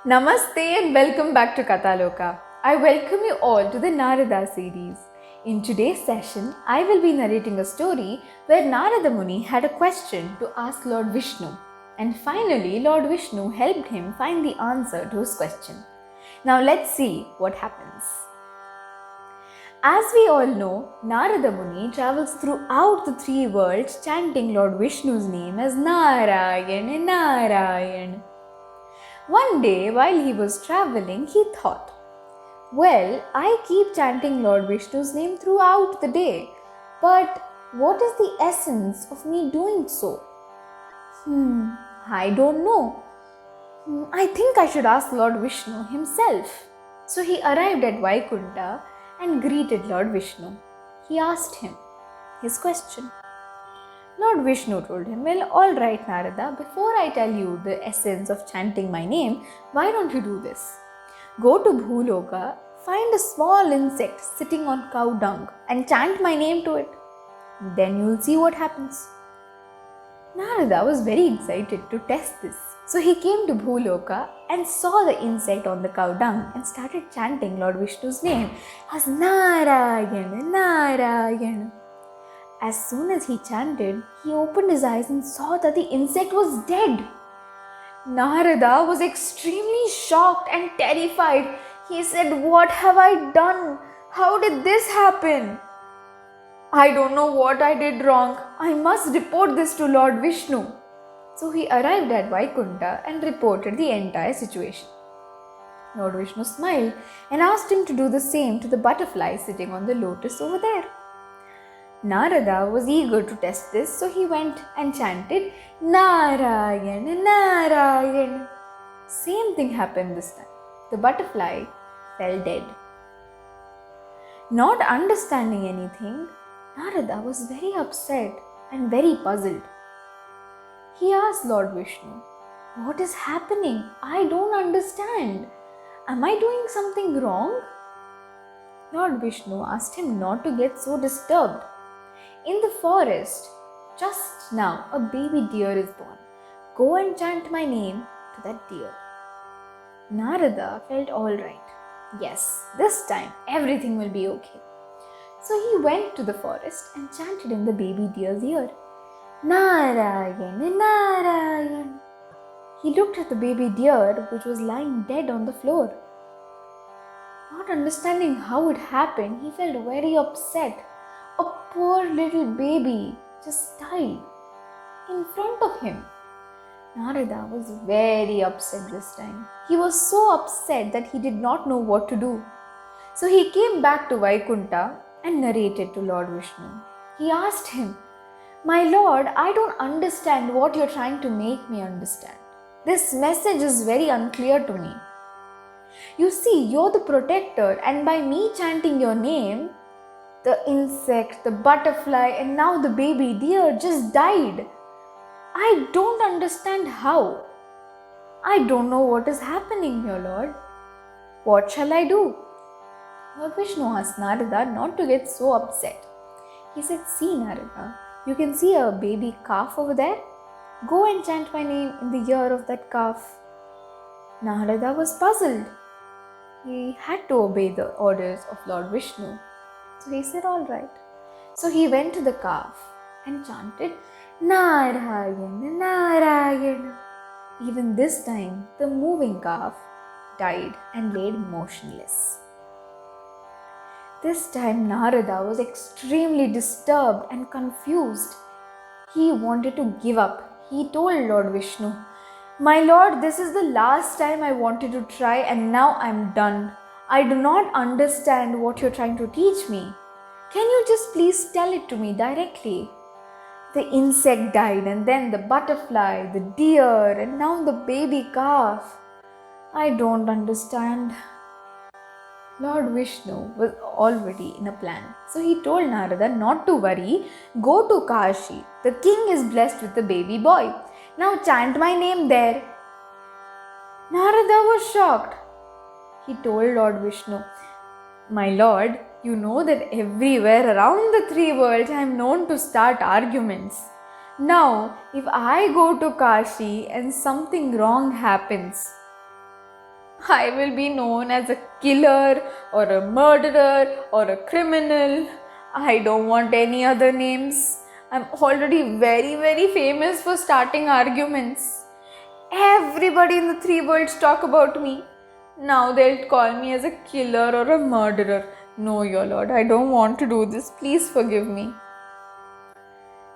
Namaste and welcome back to Kathaloka. I welcome you all to the Narada series. In today's session, I will be narrating a story where Narada Muni had a question to ask Lord Vishnu, and finally Lord Vishnu helped him find the answer to his question. Now let's see what happens. As we all know, Narada Muni travels throughout the three worlds chanting Lord Vishnu's name as Narayana Narayana. One day while he was traveling, he thought, well, I keep chanting Lord Vishnu's name throughout the day, but what is the essence of me doing so? I don't know. I think I should ask Lord Vishnu himself. So he arrived at Vaikunta and greeted Lord Vishnu. He asked him his question. Lord Vishnu told him, well, all right, Narada, before I tell you the essence of chanting my name, why don't you do this? Go to Bhuloka, find a small insect sitting on cow dung and chant my name to it. Then you'll see what happens. Narada was very excited to test this. So he came to Bhuloka and saw the insect on the cow dung and started chanting Lord Vishnu's name as Narayana, Narayana. As soon as he chanted, he opened his eyes and saw that the insect was dead. Narada was extremely shocked and terrified. He said, what have I done? How did this happen? I don't know what I did wrong. I must report this to Lord Vishnu. So he arrived at Vaikunta and reported the entire situation. Lord Vishnu smiled and asked him to do the same to the butterfly sitting on the lotus over there. Narada was eager to test this, so he went and chanted Narayana, Narayana. Same thing happened this time. The butterfly fell dead. Not understanding anything, Narada was very upset and very puzzled. He asked Lord Vishnu, what is happening? I don't understand. Am I doing something wrong? Lord Vishnu asked him not to get so disturbed. In the forest, just now a baby deer is born. Go and chant my name to that deer. Narada felt all right. Yes, this time everything will be okay. So he went to the forest and chanted in the baby deer's ear. Narayana, Narayana. He looked at the baby deer which was lying dead on the floor. Not understanding how it happened, he felt very upset. A poor little baby just died in front of him. Narada was very upset this time. He was so upset that he did not know what to do. So he came back to Vaikunta and narrated to Lord Vishnu. He asked him, my Lord, I don't understand what you're trying to make me understand. This message is very unclear to me. You see, you're the protector, and by me chanting your name, the insect, the butterfly, and now the baby deer just died. I don't understand how. I don't know what is happening here, Lord. What shall I do? Lord Vishnu asked Narada not to get so upset. He said, see Narada, you can see a baby calf over there? Go and chant my name in the ear of that calf. Narada was puzzled. He had to obey the orders of Lord Vishnu. So he said, all right. So he went to the calf and chanted Narayana, Narayana. Even this time, the moving calf died and laid motionless. This time, Narada was extremely disturbed and confused. He wanted to give up. He told Lord Vishnu, my Lord, this is the last time I wanted to try and now I'm done. I do not understand what you're trying to teach me. Can you just please tell it to me directly? The insect died and then the butterfly, the deer and now the baby calf. I don't understand. Lord Vishnu was already in a plan. So he told Narada not to worry, go to Kashi. The king is blessed with the baby boy. Now chant my name there. Narada was shocked. He told Lord Vishnu, my Lord, you know that everywhere around the three worlds I am known to start arguments. Now, if I go to Kashi and something wrong happens, I will be known as a killer or a murderer or a criminal. I don't want any other names. I'm already very famous for starting arguments. Everybody in the three worlds talk about me. Now they'll call me as a killer or a murderer. No, your Lord, I don't want to do this. Please forgive me.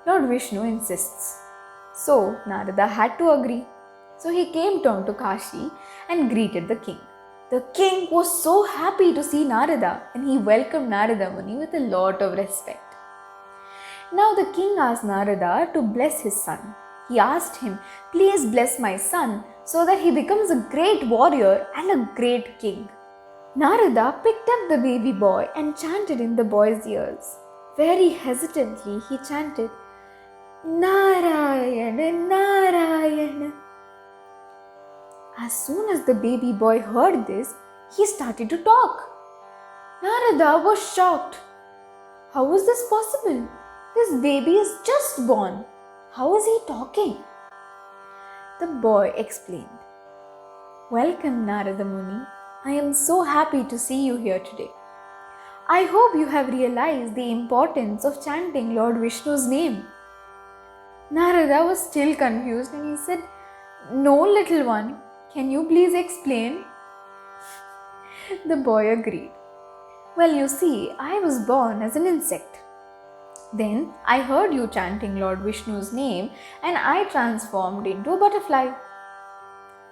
Lord Vishnu insists. So Narada had to agree. So he came down to Kashi and greeted the king. The king was so happy to see Narada and he welcomed Narada Muni with a lot of respect. Now the king asked Narada to bless his son. He asked him, please bless my son so that he becomes a great warrior and a great king. Narada picked up the baby boy and chanted in the boy's ears. Very hesitantly he chanted, Narayana Narayana. As soon as the baby boy heard this, he started to talk. Narada was shocked. How is this possible? This baby is just born. How is he talking? The boy explained. Welcome, Narada Muni. I am so happy to see you here today. I hope you have realized the importance of chanting Lord Vishnu's name. Narada was still confused and he said, no, little one. Can you please explain? The boy agreed. Well, you see, I was born as an insect. Then I heard you chanting Lord Vishnu's name and I transformed into a butterfly.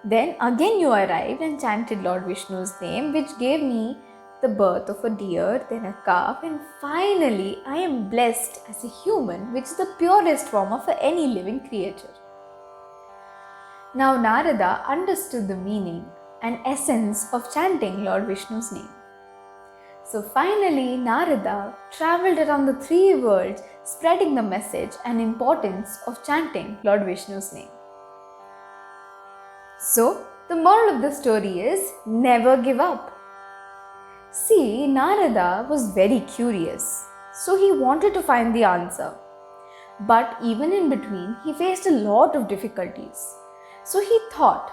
Then again you arrived and chanted Lord Vishnu's name, which gave me the birth of a deer, then a calf, and finally I am blessed as a human, which is the purest form of any living creature. Now Narada understood the meaning and essence of chanting Lord Vishnu's name. So finally Narada travelled around the three worlds spreading the message and importance of chanting Lord Vishnu's name. So the moral of the story is never give up. See, Narada was very curious, so he wanted to find the answer. But even in between, he faced a lot of difficulties. So he thought,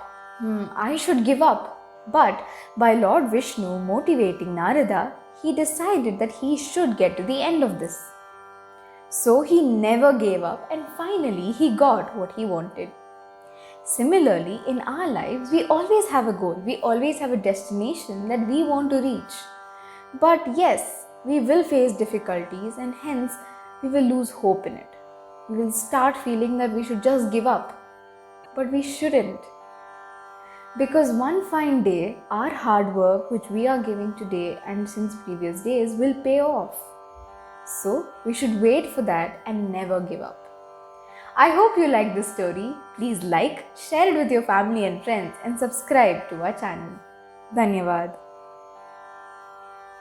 I should give up. But by Lord Vishnu motivating Narada, he decided that he should get to the end of this. So he never gave up and finally he got what he wanted. Similarly, in our lives, we always have a goal. We always have a destination that we want to reach. But yes, we will face difficulties and hence we will lose hope in it. We will start feeling that we should just give up. But we shouldn't. Because one fine day, our hard work which we are giving today and since previous days will pay off. So we should wait for that and never give up. I hope you like this story. Please like, share it with your family and friends and subscribe to our channel. Dhanyavad.